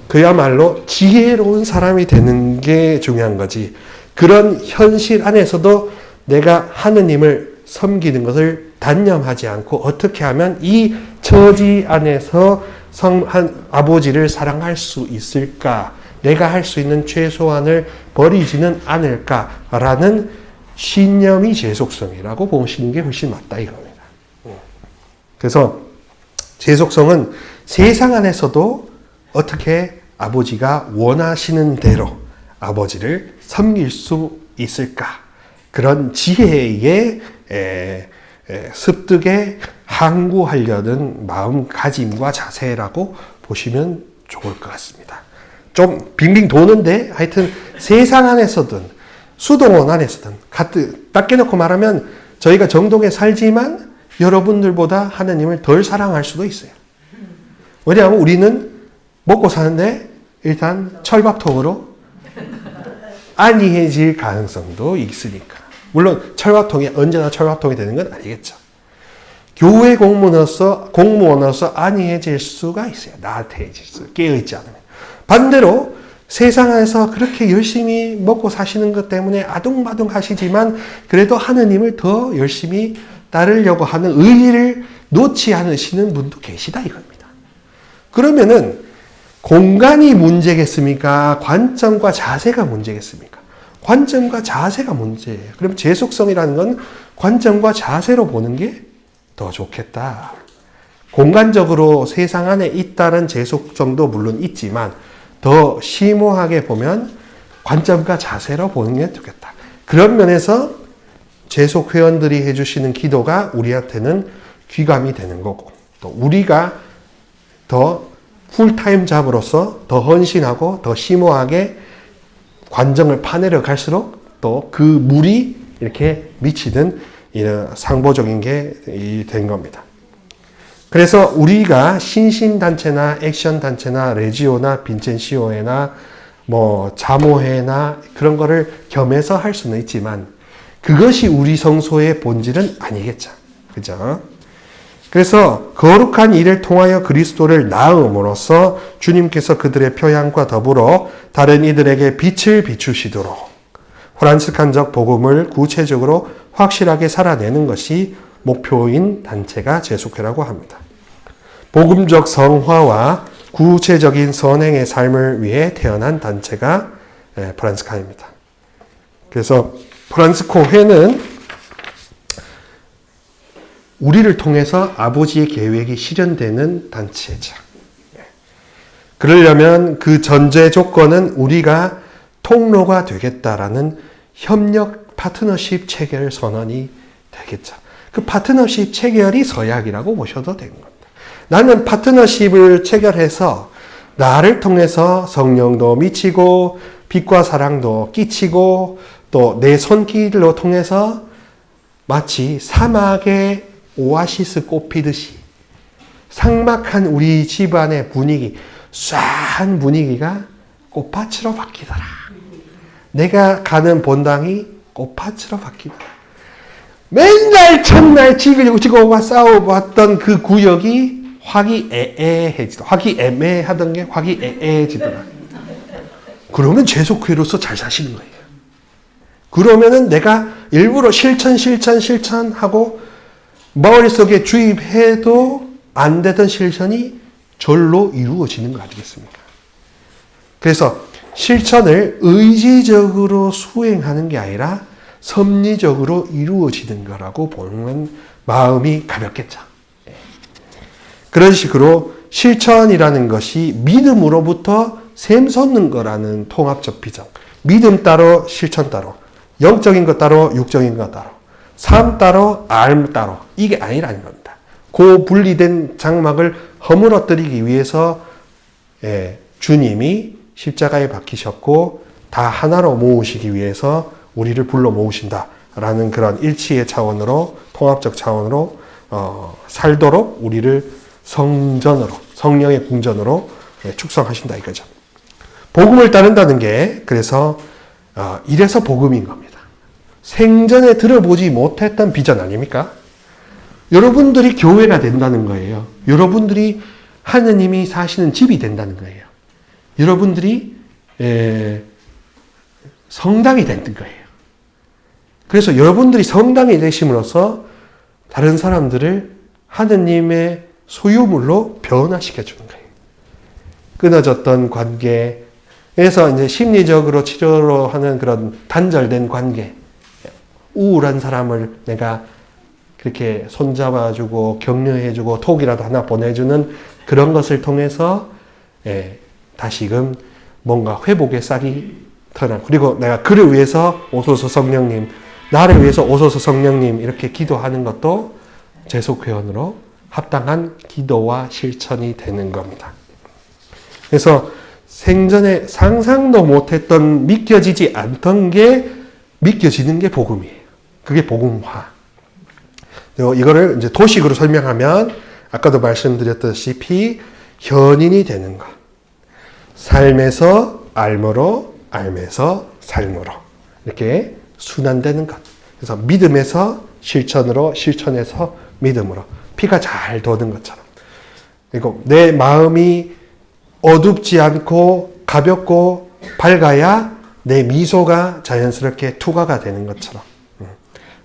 그야말로 지혜로운 사람이 되는 게 중요한 거지, 그런 현실 안에서도 내가 하느님을 섬기는 것을 단념하지 않고 어떻게 하면 이 처지 안에서 아버지를 사랑할 수 있을까, 내가 할 수 있는 최소한을 버리지는 않을까라는 신념이 제속성이라고 보시는 게 훨씬 맞다 이겁니다. 그래서 제속성은 세상 안에서도 어떻게 아버지가 원하시는 대로 아버지를 섬길 수 있을까, 그런 지혜의 습득에 항구하려는 마음가짐과 자세라고 보시면 좋을 것 같습니다. 좀 빙빙 도는데 하여튼 세상 안에서든 수동원 안에서든 딱 깨놓고 말하면 저희가 정동에 살지만 여러분들보다 하느님을 덜 사랑할 수도 있어요. 왜냐하면 우리는 먹고 사는데 일단 철밥통으로 안이해질 가능성도 있으니까. 물론 철밥통이 언제나 철밥통이 되는 건 아니겠죠. 교회 공무원으로서 안이해질 수가 있어요. 나태해질 수, 깨어있지 않으면. 반대로 세상 안에서 그렇게 열심히 먹고 사시는 것 때문에 아둥바둥 하시지만 그래도 하느님을 더 열심히 따르려고 하는 의리를 놓지 않으시는 분도 계시다 이겁니다. 그러면은 공간이 문제겠습니까? 관점과 자세가 문제겠습니까? 관점과 자세가 문제예요. 그럼 제속성이라는 건 관점과 자세로 보는 게 더 좋겠다. 공간적으로 세상 안에 있다는 제속성도 물론 있지만 더 심오하게 보면 관점과 자세로 보는 게 좋겠다. 그런 면에서 제속 회원들이 해주시는 기도가 우리한테는 귀감이 되는 거고, 또 우리가 더 풀타임 잡으로서 더 헌신하고 더 심오하게 관정을 파내려 갈수록 또 그 물이 이렇게 미치는 이런 상보적인 게 된 겁니다. 그래서 우리가 신심단체나 액션단체나 레지오나 빈첸시오회나 뭐 자모회나 그런 거를 겸해서 할 수는 있지만 그것이 우리 성소의 본질은 아니겠죠. 그죠? 그래서 거룩한 일을 통하여 그리스도를 낳음으로써 주님께서 그들의 표향과 더불어 다른 이들에게 빛을 비추시도록 프란스칸적 복음을 구체적으로 확실하게 살아내는 것이 목표인 단체가 제속회라고 합니다. 복음적 성화와 구체적인 선행의 삶을 위해 태어난 단체가 프란스칸입니다. 그래서 프란스코 회는 우리를 통해서 아버지의 계획이 실현되는 단체죠. 그러려면 그 전제 조건은 우리가 통로가 되겠다라는 협력 파트너십 체결 선언이 되겠죠. 그 파트너십 체결이 서약이라고 보셔도 되는 겁니다. 나는 파트너십을 체결해서 나를 통해서 성령도 미치고 빛과 사랑도 끼치고 또 내 손길로 통해서 마치 사막의 오아시스 꽃 피듯이 삭막한 우리 집안의 분위기, 쏴한 분위기가 꽃밭으로 바뀌더라. 내가 가는 본당이 꽃밭으로 바뀌더라. 맨날 첫날 지고 싸워봤던 그 구역이 화기애애하던 게 화기애애해지더라. 그러면 재속회로서 잘 사시는 거예요. 그러면은 내가 일부러 실천하고 머릿속에 주입해도 안 되던 실천이 절로 이루어지는 거 아니겠습니까? 그래서 실천을 의지적으로 수행하는 게 아니라 섭리적으로 이루어지는 거라고 보면 마음이 가볍겠죠. 그런 식으로 실천이라는 것이 믿음으로부터 샘솟는 거라는 통합적 비전. 믿음 따로 실천 따로. 영적인 것 따로 육적인 것 따로. 삶 따로 알 따로. 이게 아니라는 겁니다. 그 분리된 장막을 허물어뜨리기 위해서 주님이 십자가에 박히셨고 다 하나로 모으시기 위해서 우리를 불러 모으신다라는 그런 일치의 차원으로 통합적 차원으로 살도록 우리를 성전으로 성령의 궁전으로 축성하신다 이거죠. 복음을 따른다는 게 그래서 이래서 복음인 겁니다. 생전에 들어보지 못했던 비전 아닙니까? 여러분들이 교회가 된다는 거예요. 여러분들이 하느님이 사시는 집이 된다는 거예요. 여러분들이 성당이 되는 거예요. 그래서 여러분들이 성당이 되심으로써 다른 사람들을 하느님의 소유물로 변화시켜 주는 거예요. 끊어졌던 관계에서 이제 심리적으로 치료로 하는 그런 단절된 관계, 우울한 사람을 내가 그렇게 손잡아주고 격려해주고 톡이라도 하나 보내주는 그런 것을 통해서 다시금 뭔가 회복의 싹이 터나고 그리고 내가 그를 위해서 오소서 성령님, 나를 위해서 오소서 성령님 이렇게 기도하는 것도 재속회원으로 합당한 기도와 실천이 되는 겁니다. 그래서 생전에 상상도 못했던 믿겨지지 않던 게 믿겨지는 게 복음이에요. 그게 복음화. 이거를 이제 도식으로 설명하면 아까도 말씀드렸다시피 현인이 되는 것. 삶에서 알므로, 알면서 삶으로. 이렇게 순환되는 것. 그래서 믿음에서 실천으로, 실천에서 믿음으로. 피가 잘 도는 것처럼. 그리고 내 마음이 어둡지 않고 가볍고 밝아야 내 미소가 자연스럽게 투과가 되는 것처럼.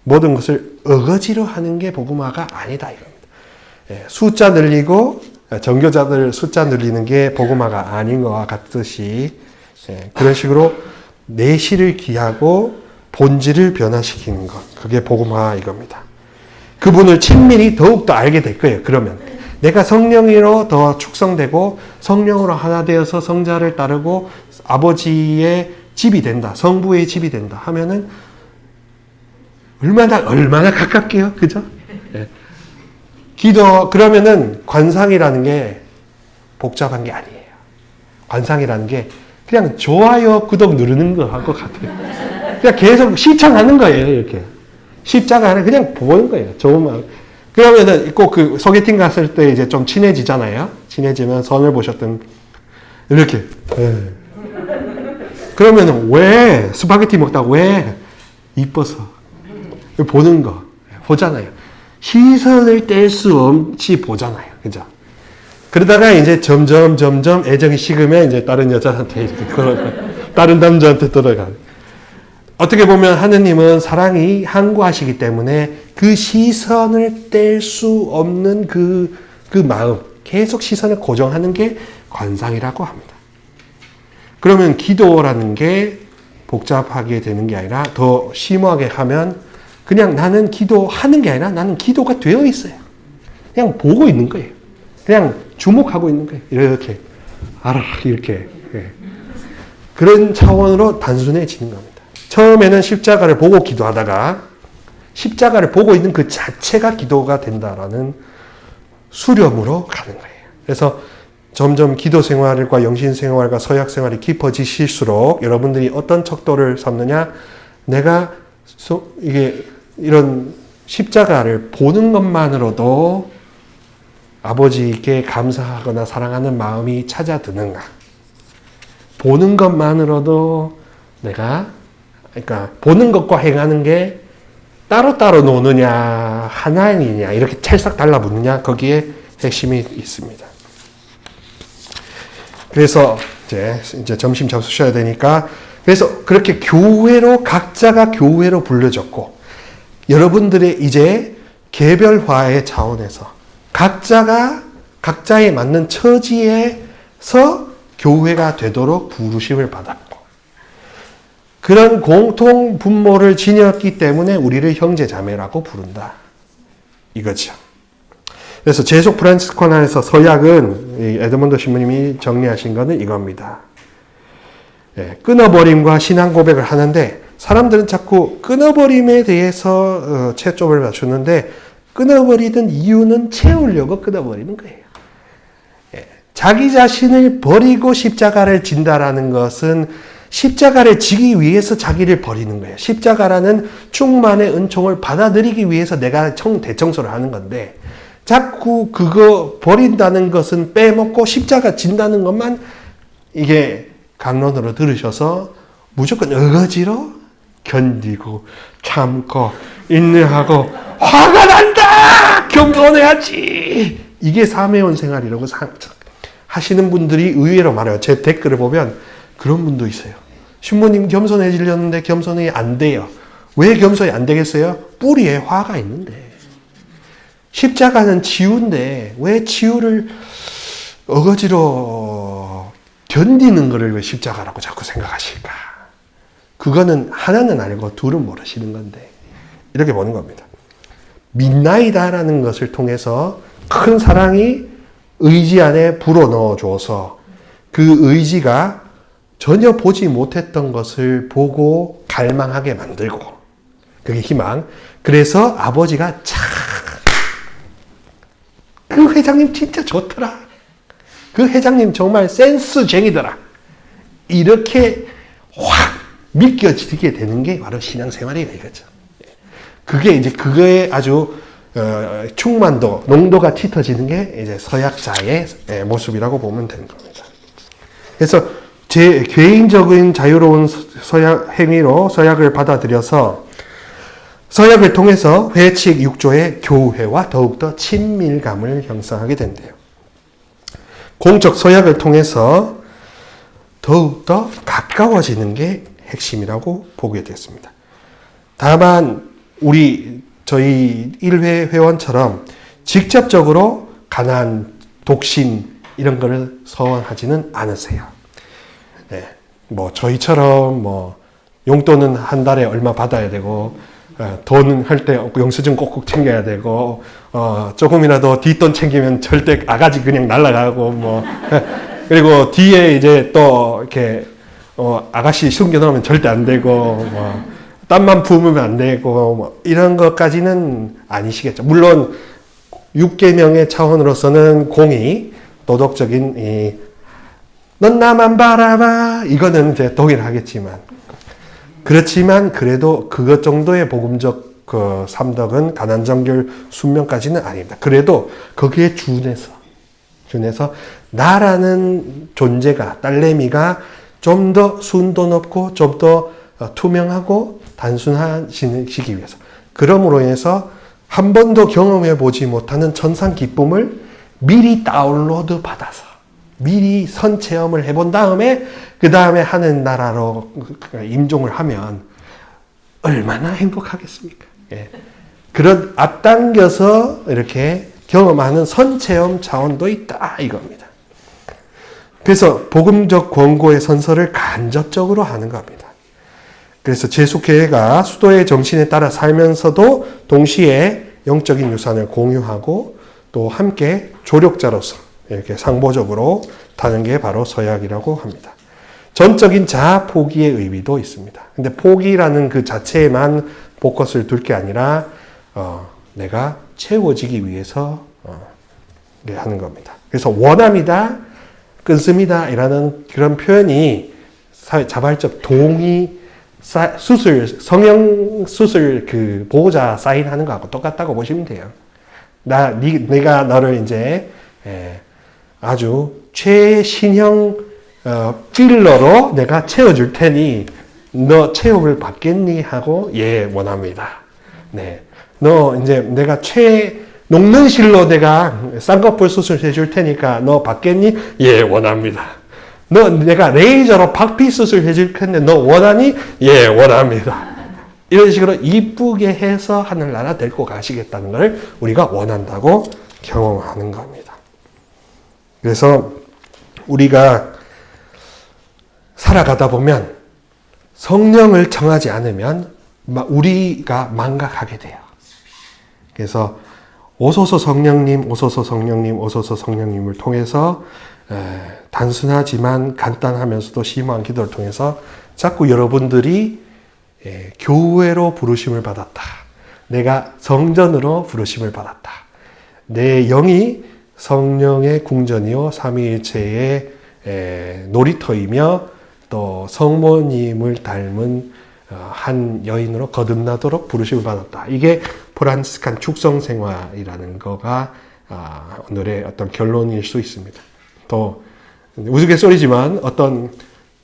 모든 것을 어거지로 하는 게 복음화가 아니다 이겁니다. 숫자 늘리고 정교자들 숫자 늘리는 게 복음화가 아닌 것과 같듯이 그런 식으로 내실을 기하고 본질을 변화시키는 것. 그게 복음화 이겁니다. 그분을 친밀히 더욱더 알게 될 거예요. 그러면 내가 성령으로 더 축성되고 성령으로 하나 되어서 성자를 따르고 아버지의 집이 된다. 성부의 집이 된다 하면은 얼마나 가깝게요. 그죠? 그러면은 관상이라는 게 복잡한 게 아니에요. 관상이라는 게 그냥 좋아요, 구독 누르는 거하고 같아요. 그냥 계속 시청하는 거예요, 이렇게. 십자가 하나 그냥 보는 거예요. 좋은 마음. 그러면은 꼭 그 소개팅 갔을 때 이제 좀 친해지잖아요. 친해지면 선을 보셨던 이렇게. 그러면은 왜 스파게티 먹다가 왜 이뻐서 보는 거 보잖아요. 시선을 뗄 수 없이 보잖아요. 그죠? 그러다가 이제 점점 애정이 식으면 이제 다른 여자한테 이렇게 다른 남자한테 들어가요. 어떻게 보면 하느님은 사랑이 항구하시기 때문에 그 시선을 뗄 수 없는 그 마음, 계속 시선을 고정하는 게 관상이라고 합니다. 그러면 기도라는 게 복잡하게 되는 게 아니라 더 심오하게 하면 그냥 나는 기도하는 게 아니라 나는 기도가 되어 있어요. 그냥 보고 있는 거예요. 그냥 주목하고 있는 거예요. 이렇게. 이렇게. 그런 차원으로 단순해지는 겁니다. 처음에는 십자가를 보고 기도하다가 십자가를 보고 있는 그 자체가 기도가 된다라는 수렴으로 가는 거예요. 그래서 점점 기도 생활과 영신 생활과 서약 생활이 깊어지실수록 여러분들이 어떤 척도를 삼느냐? 내가 이게 이런 십자가를 보는 것만으로도 아버지께 감사하거나 사랑하는 마음이 찾아드는가? 보는 것만으로도 내가 그러니까 보는 것과 행하는 게 따로따로 노느냐 하나이냐 이렇게 찰싹 달라붙느냐 거기에 핵심이 있습니다. 그래서 이제 점심 잡수셔야 되니까 그래서 그렇게 교회로 각자가 교회로 불려졌고 여러분들의 이제 개별화의 차원에서 각자가 각자에 맞는 처지에서 교회가 되도록 부르심을 받았고 그런 공통 분모를 지녔기 때문에 우리를 형제 자매라고 부른다. 이거죠. 그래서 제속 프란치스코나에서 서약은 에드먼드 신부님이 정리하신 것은 이겁니다. 끊어버림과 신앙 고백을 하는데 사람들은 자꾸 끊어버림에 대해서 채점을 맞추는데 끊어버리는 이유는 채우려고 끊어버리는 거예요. 자기 자신을 버리고 십자가를 진다라는 것은 십자가를 지기 위해서 자기를 버리는 거예요. 십자가라는 충만의 은총을 받아들이기 위해서 내가 대청소를 하는 건데 자꾸 그거 버린다는 것은 빼먹고 십자가 진다는 것만 이게 강론으로 들으셔서 무조건 어거지로 견디고 참고 인내하고 화가 난다! 겸손해야지! 이게 사매원 생활이라고 하시는 분들이 의외로 많아요. 제 댓글을 보면 그런 분도 있어요. 신부님 겸손해지려는데 겸손이 안 돼요. 왜 겸손이 안 되겠어요? 뿌리에 화가 있는데. 십자가는 치유인데 왜 치유를 어거지로 견디는 것을 왜 십자가라고 자꾸 생각하실까? 그거는 하나는 알고 둘은 모르시는 건데 이렇게 보는 겁니다. 믿나이다라는 것을 통해서 큰 사랑이 의지 안에 불어넣어 줘서 그 의지가 전혀 보지 못했던 것을 보고 갈망하게 만들고 그게 희망. 그래서 아버지가 그 회장님 진짜 좋더라. 그 회장님 정말 센스쟁이더라. 이렇게 확 믿겨지게 되는 게 바로 신앙생활이에요. 이거죠. 그게 이제 그거에 아주 충만도, 농도가 짙어지는 게 이제 서약자의 모습이라고 보면 되는 겁니다. 그래서 제 개인적인 자유로운 서약 행위로 서약을 받아들여서 서약을 통해서 회칙 6조의 교회와 더욱더 친밀감을 형성하게 된대요. 공적 서약을 통해서 더욱더 가까워지는 게 핵심이라고 보게 됐습니다. 다만 저희 1회 회원처럼 직접적으로 가난, 독신 이런 거를 서원하지는 않으세요. 네, 뭐 저희처럼 뭐 용돈은 한 달에 얼마 받아야 되고 돈 할 때 영수증 꼭꼭 챙겨야 되고 조금이라도 뒷돈 챙기면 절대 아가지 그냥 날아가고 뭐 그리고 뒤에 이제 또 이렇게 아가씨 숨겨놓으면 절대 안 되고 뭐 땀만 부으면 안 되고 뭐 이런 것까지는 아니시겠죠. 물론 6계명의 차원으로서는 공의 도덕적인 넌 나만 바라봐 이거는 이제 동일하겠지만 그렇지만 그래도 그것 정도의 복음적 그 삼덕은 가난정결 순명까지는 아닙니다. 그래도 거기에 준해서 나라는 존재가 딸내미가 좀 더 순도 높고 좀 더 투명하고 단순하시기 위해서 그러므로 인해서 한 번도 경험해 보지 못하는 천상 기쁨을 미리 다운로드 받아서 미리 선체험을 해본 다음에 그 다음에 하는 나라로 임종을 하면 얼마나 행복하겠습니까? 예. 그런 앞당겨서 이렇게 경험하는 선체험 차원도 있다 이겁니다. 그래서 복음적 권고의 선서를 간접적으로 하는 겁니다. 그래서 제숙회가 수도의 정신에 따라 살면서도 동시에 영적인 유산을 공유하고 또 함께 조력자로서 이렇게 상보적으로 다는 게 바로 서약이라고 합니다. 전적인 자아 포기의 의미도 있습니다. 근데 포기라는 그 자체에만 포커스를 둘 게 아니라 내가 채워지기 위해서 하는 겁니다. 그래서 원합니다, 끊습니다 이라는 그런 표현이 자발적 동의 수술, 성형 수술 그 보호자 사인하는 거하고 똑같다고 보시면 돼요. 내가 너를 이제 아주 최신형 필러로 내가 채워줄 테니 너 체험을 받겠니? 하고 예, 원합니다. 네. 너 이제 내가 녹는 실로 내가 쌍꺼풀 수술 해줄 테니까 너 받겠니? 예, 원합니다. 내가 레이저로 박피 수술 해줄 텐데 너 원하니? 예, 원합니다. 이런 식으로 이쁘게 해서 하늘나라 데리고 가시겠다는 걸 우리가 원한다고 경험하는 겁니다. 그래서 우리가 살아가다 보면 성령을 정하지 않으면 우리가 망각하게 돼요. 그래서 오소서 성령님, 오소서 성령님, 오소서 성령님을 통해서 단순하지만 간단하면서도 심오한 기도를 통해서 자꾸 여러분들이 교회로 부르심을 받았다. 내가 성전으로 부르심을 받았다. 내 영이 성령의 궁전이요 삼위일체의 놀이터이며 또 성모님을 닮은 한 여인으로 거듭나도록 부르심을 받았다. 이게 프란시스칸 축성생활이라는 거가 오늘의 어떤 결론일 수 있습니다. 또 우스갯소리지만 어떤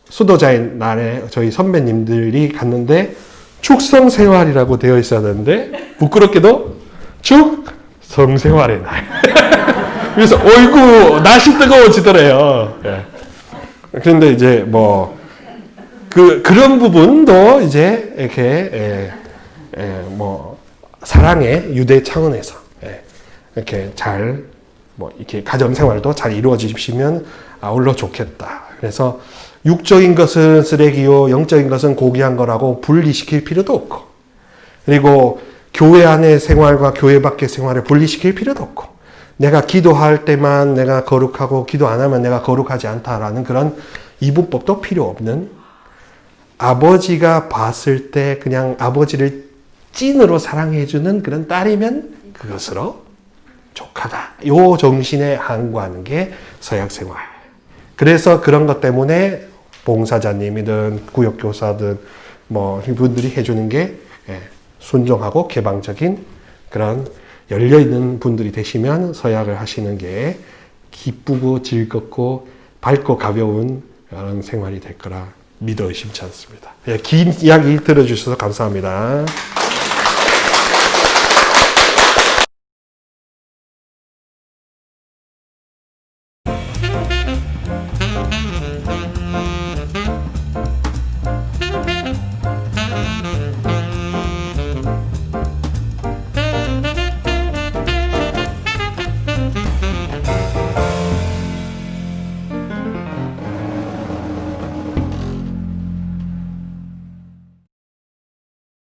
수도자의 날에 저희 선배님들이 갔는데 축성생활이라고 되어 있어야 되는데 부끄럽게도 축성생활의 날. 그래서 어이구 날씨 뜨거워지더래요. 그런데 이제 뭐 그런 부분도 이제 이렇게 뭐 사랑의 유대 차원에서 이렇게 잘 뭐 이렇게 가정 생활도 잘 이루어지시면 아울러 좋겠다. 그래서 육적인 것은 쓰레기요, 영적인 것은 고귀한 거라고 분리시킬 필요도 없고, 그리고 교회 안의 생활과 교회 밖의 생활을 분리시킬 필요도 없고, 내가 기도할 때만 내가 거룩하고 기도 안 하면 내가 거룩하지 않다라는 그런 이분법도 필요 없는, 아버지가 봤을 때 그냥 아버지를 찐으로 사랑해주는 그런 딸이면 그것으로 족하다. 요 정신에 항구하는 게 서약생활. 그래서 그런 것 때문에 봉사자님이든 구역교사든 뭐 이분들이 해주는 게 순종하고 개방적인 그런 열려있는 분들이 되시면 서약을 하시는 게 기쁘고 즐겁고 밝고 가벼운 그런 생활이 될 거라 믿어 의심치 않습니다. 긴 이야기 들어주셔서 감사합니다.